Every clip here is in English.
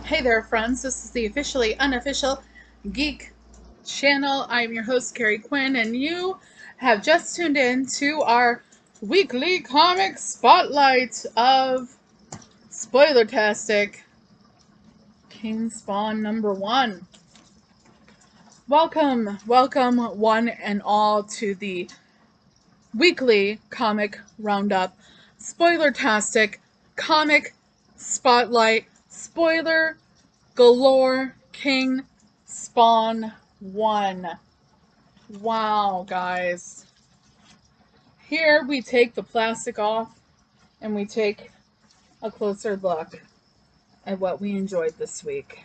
Hey there, friends. This is the officially unofficial Geek channel. I'm your host, Carrie Quinn, and you have just tuned in to our weekly comic spotlight of Spoiler-tastic King Spawn #1. Welcome, welcome, one and all, to the weekly comic roundup, Spoiler-tastic comic spotlight, spoiler galore, King Spawn 1. Wow, guys. Here we take the plastic off and we take a closer look at what we enjoyed this week.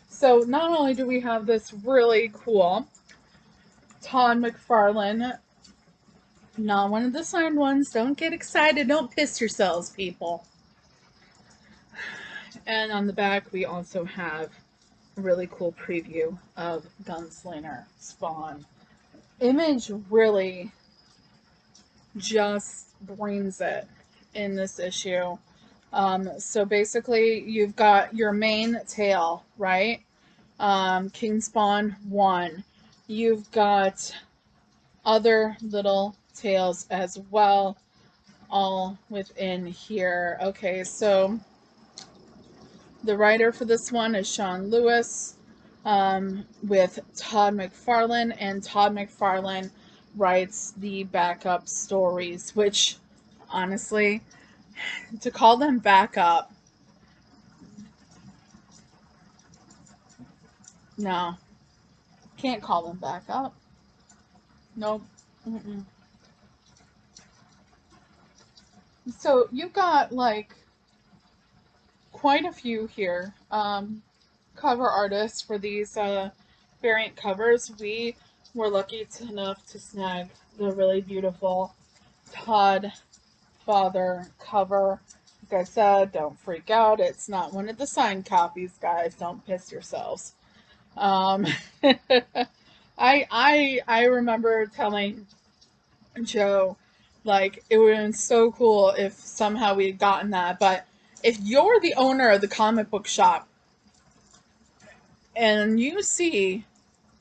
So not only do we have this really cool Todd-McFarlane, not one of the signed ones, don't get excited, don't piss yourselves, people. And on the back we also have a really cool preview of Gunslinger Spawn. Image really just brings it in this issue. So basically, you've got your main tale, right? King Spawn 1. You've got other little tales as well, all within here. Okay, so the writer for this one is Sean Lewis, with Todd McFarlane, and Todd McFarlane writes the backup stories, which, honestly, to call them backup, no, can't call them backup. Nope. Mm-mm. So you've got, like, quite a few here. Cover artists for these variant covers. We were lucky enough to snag the really beautiful Todd-father cover. Like I said, don't freak out. It's not one of the signed copies, guys. Don't piss yourselves. Um, I remember telling Joe, like, it would have been so cool if somehow we had gotten that. But if you're the owner of the comic book shop and you see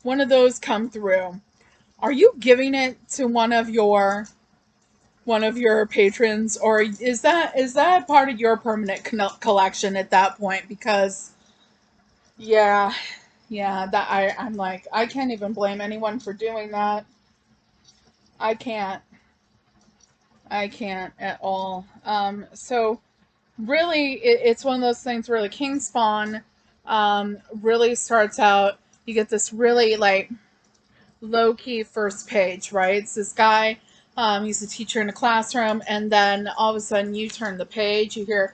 one of those come through, are you giving it to one of your patrons, or is that part of your permanent collection at that point? Because yeah, that I'm like, I can't even blame anyone for doing that. I can't. I can't at all. So really, it's one of those things where the King Spawn really starts out. You get this really, like, low-key first page, right? It's this guy, he's a teacher in a classroom, and then all of a sudden you turn the page, you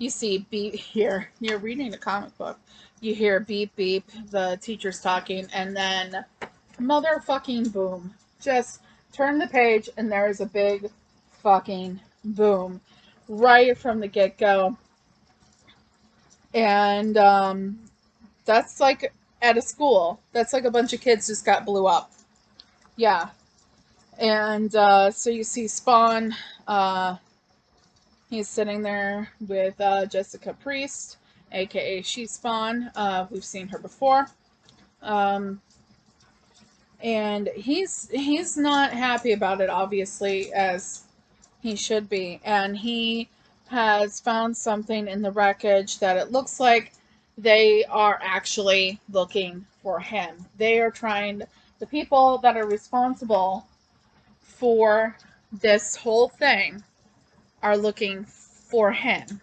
see beep here, you're reading a comic book, you hear beep beep, the teacher's talking, and then motherfucking boom. Just turn the page and there's a big fucking boom right from the get-go. And that's like at a school. That's like a bunch of kids just got blew up. Yeah. And so you see Spawn. He's sitting there with Jessica Priest, aka She Spawn. We've seen her before. And he's not happy about it, obviously, as he should be. And he has found something in the wreckage that it looks like they are actually looking for him. They are trying, the people that are responsible for this whole thing are looking for him,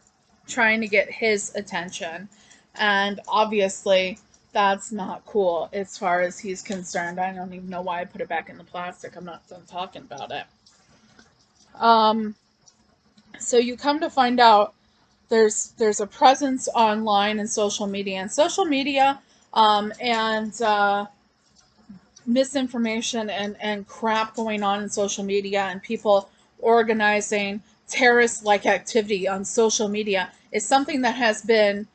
trying to get his attention. And obviously, that's not cool as far as he's concerned. I don't even know why I put it back in the plastic. I'm not done talking about it. So you come to find out there's a presence online and social media. And misinformation and crap going on in social media, and people organizing terrorist-like activity on social media is something that has been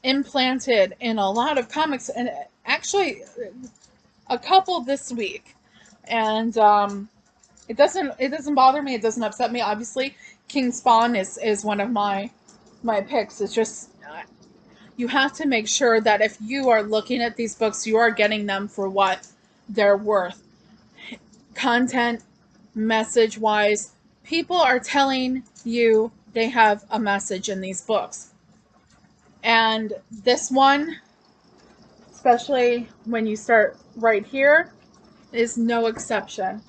implanted in a lot of comics, and actually a couple this week. And it doesn't bother me. It doesn't upset me. Obviously, King Spawn is one of my picks. It's just you have to make sure that if you are looking at these books, you are getting them for what they're worth. Content, message wise, people are telling you they have a message in these books. And this one, especially when you start right here, is no exception.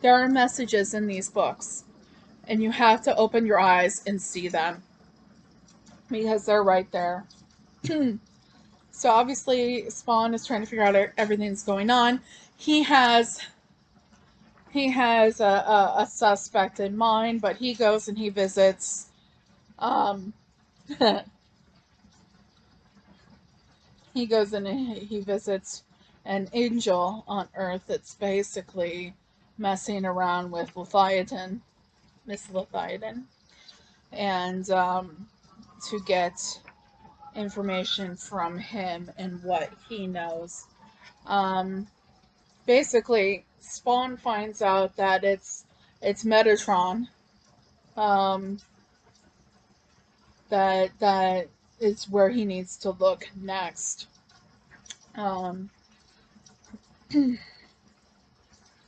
There are messages in these books, and you have to open your eyes and see them because they're right there. So obviously Spawn is trying to figure out everything that's going on. He has a suspect in mind, but he goes and he visits um, he goes and he visits an angel on Earth that's basically messing around with Leviathan, Miss Leviathan, and to get information from him and what he knows. Basically, Spawn finds out that it's Metatron. That is where he needs to look next.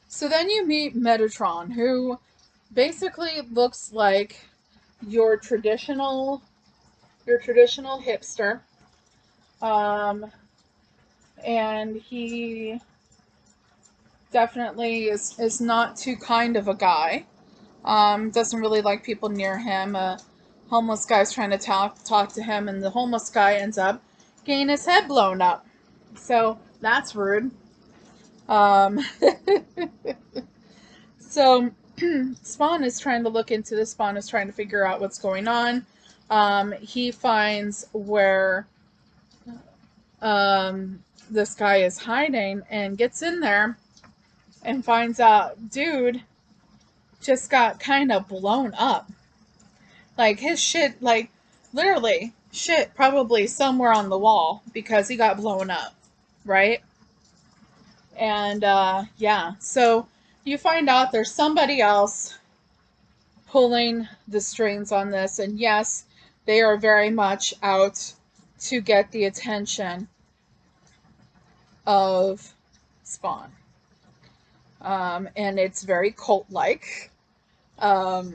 So then you meet Metatron, who basically looks like your traditional hipster. And he definitely is not too kind of a guy. Doesn't really like people near him. A homeless guy's trying to talk to him, and the homeless guy ends up getting his head blown up. So that's rude. So Spawn is trying to look into this. Spawn is trying to figure out what's going on. He finds where this guy is hiding and gets in there and finds out, dude just got kind of blown up. Like, his shit, like, literally, shit probably somewhere on the wall because he got blown up, right? And, yeah, so you find out there's somebody else pulling the strings on this, and yes, they are very much out to get the attention of Spawn. And it's very cult-like.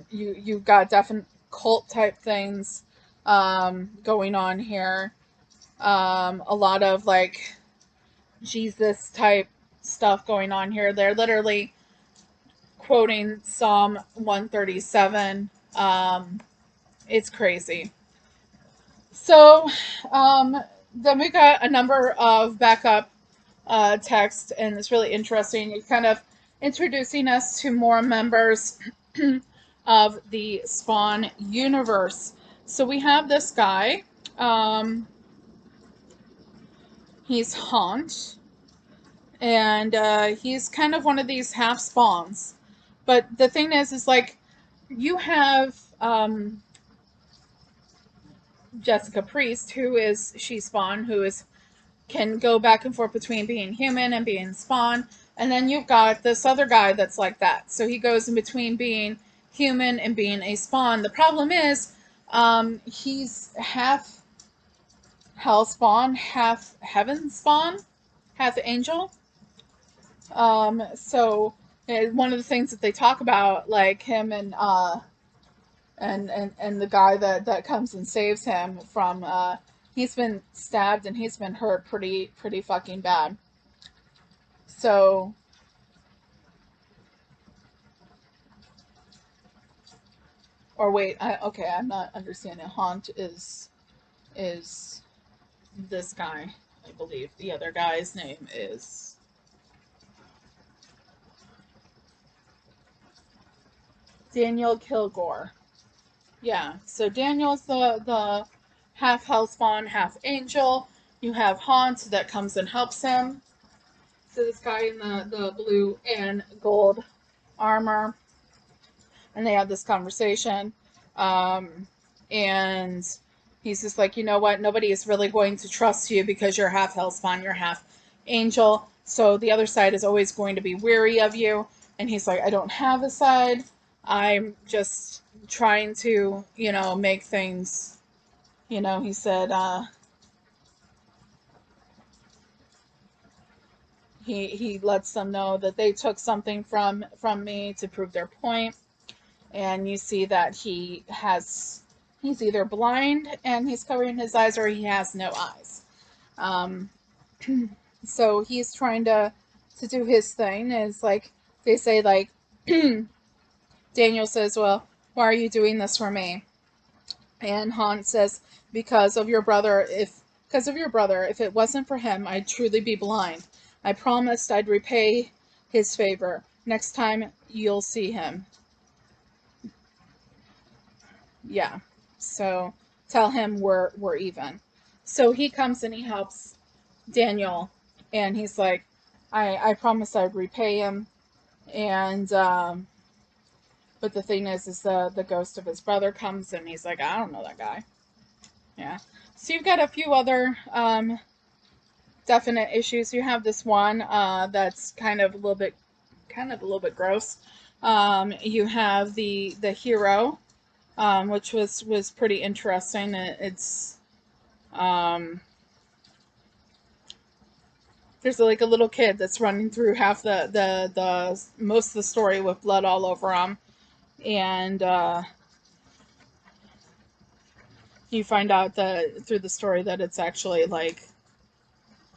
You've got definite cult type things going on here. A lot of like Jesus type stuff going on here. They're literally quoting Psalm 137. It's crazy. So then we got a number of backup text, and it's really interesting. It's kind of introducing us to more members of the Spawn universe. So we have this guy. He's Haunt, and he's kind of one of these half spawns. But the thing is like, you have Jessica Priest, who is Spawn, who can go back and forth between being human and being Spawn. And then you've got this other guy that's like that. So he goes in between being human and being a Spawn. The problem is, he's half Hell Spawn, half Heaven Spawn, half Angel. So one of the things that they talk about, like him and the guy that comes and saves him from, he's been stabbed and he's been hurt pretty fucking bad. So or wait, okay, I'm not understanding. Haunt is this guy, I believe. The other guy's name is Daniel Kilgore. Yeah, so Daniel's the half Hellspawn, half Angel. You have Haunt that comes and helps him. So this guy in the blue and gold armor. And they have this conversation. And he's just like, you know what? Nobody is really going to trust you because you're half Hellspawn, you're half Angel. So the other side is always going to be weary of you. And he's like, I don't have a side. I'm just trying to, make things He said he lets them know that they took something from me to prove their point, and you see that he's either blind and he's covering his eyes, or he has no eyes. Um, so he's trying to do his thing. And it's like they say, like Daniel says, "Well, why are you doing this for me?" And Han says, "Because of your brother. If it wasn't for him, I'd truly be blind. I promised I'd repay his favor. Next time you'll see him." Yeah. So tell him we're even. So he comes and he helps Daniel, and he's like, I promised I'd repay him, and but the thing is the ghost of his brother comes, and he's like, I don't know that guy. Yeah. So you've got a few other definite issues. You have this one that's kind of a little bit gross. You have the hero, which was pretty interesting. It's there's like a little kid that's running through half the most of the story with blood all over him, and you find out that through the story that it's actually like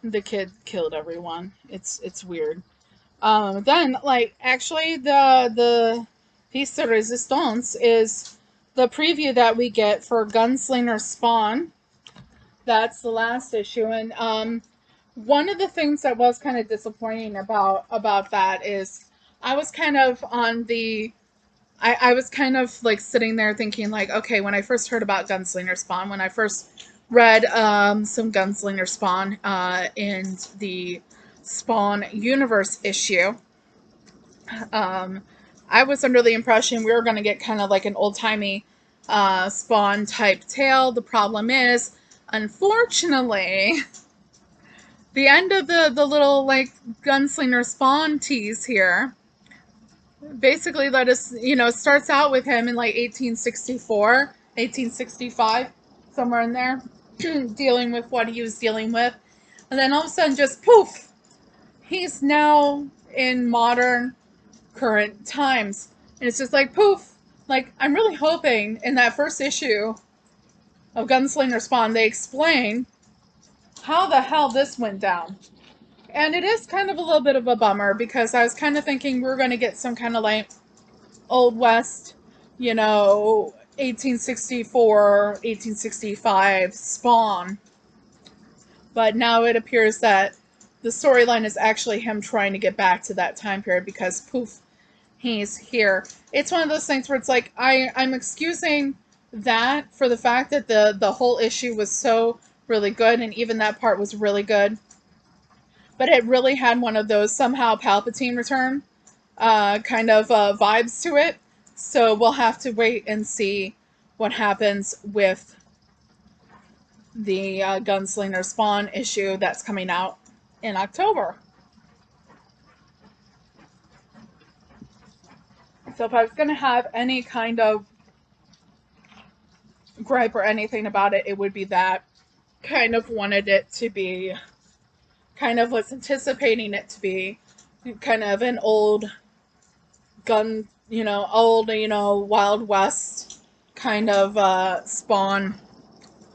the kid killed everyone. It's weird. Then, like, actually, the piece de resistance is the preview that we get for Gunslinger Spawn. That's the last issue, and one of the things that was kind of disappointing about that is I was kind of on the I was kind of like sitting there thinking, like, okay, when I first heard about Gunslinger Spawn, when I first read some Gunslinger Spawn in the Spawn Universe issue, I was under the impression we were going to get kind of like an old-timey Spawn type tale. The problem is, unfortunately, the end of the little like Gunslinger Spawn tease here basically let us, starts out with him in like 1864, 1865, somewhere in there, dealing with what he was dealing with. And then all of a sudden, just poof, he's now in modern, current times. And it's just like poof. Like, I'm really hoping in that first issue of Gunslinger Spawn, they explain how the hell this went down. And it is kind of a little bit of a bummer because I was kind of thinking we were going to get some kind of like Old West, 1864, 1865 Spawn. But now it appears that the storyline is actually him trying to get back to that time period because poof, he's here. It's one of those things where it's like I'm excusing that for the fact that the whole issue was so really good, and even that part was really good. But it really had one of those somehow Palpatine return kind of vibes to it. So we'll have to wait and see what happens with the Gunslinger Spawn issue that's coming out in October. So if I was going to have any kind of gripe or anything about it, it would be that. Kind of wanted it to be, kind of was anticipating it to be kind of an old gun, Wild West kind of Spawn.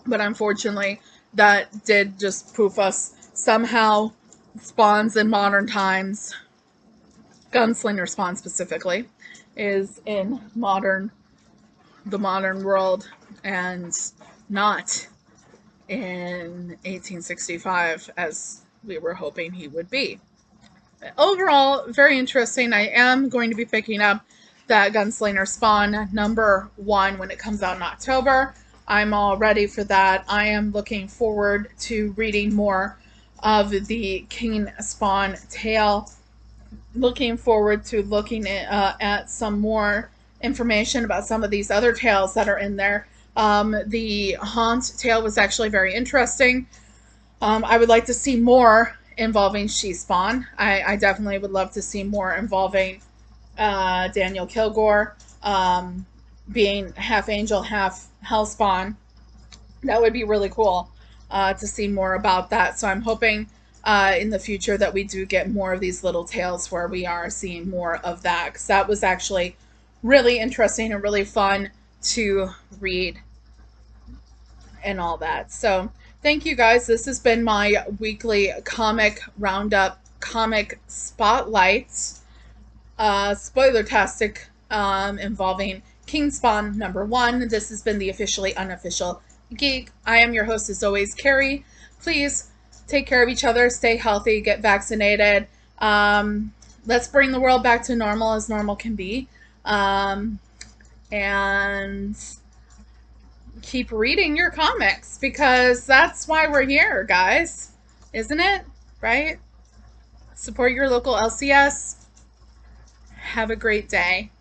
But unfortunately, that did just poof us. Somehow, Spawn's in modern times. Gunslinger Spawn specifically is in the modern world, and not in 1865 as we were hoping he would be. Overall, very interesting. I am going to be picking up that Gunslinger Spawn #1 when it comes out in October. I'm all ready for that. I am looking forward to reading more of the King Spawn tale. Looking forward to looking at some more information about some of these other tales that are in there. The Haunt tale was actually very interesting. I would like to see more involving She-Spawn. I definitely would love to see more involving Daniel Kilgore being half angel, half Hellspawn. That would be really cool to see more about that. So I'm hoping in the future that we do get more of these little tales where we are seeing more of that, because that was actually really interesting and really fun to read and all that. So thank you guys. This has been my weekly comic roundup, comic spotlights, spoiler-tastic, involving King Spawn #1. This has been the officially unofficial geek. I am your host as always, Carrie. Please take care of each other, stay healthy, get vaccinated. Let's bring the world back to normal as normal can be. And keep reading your comics, because that's why we're here, guys. Isn't it? Right? Support your local LCS. Have a great day.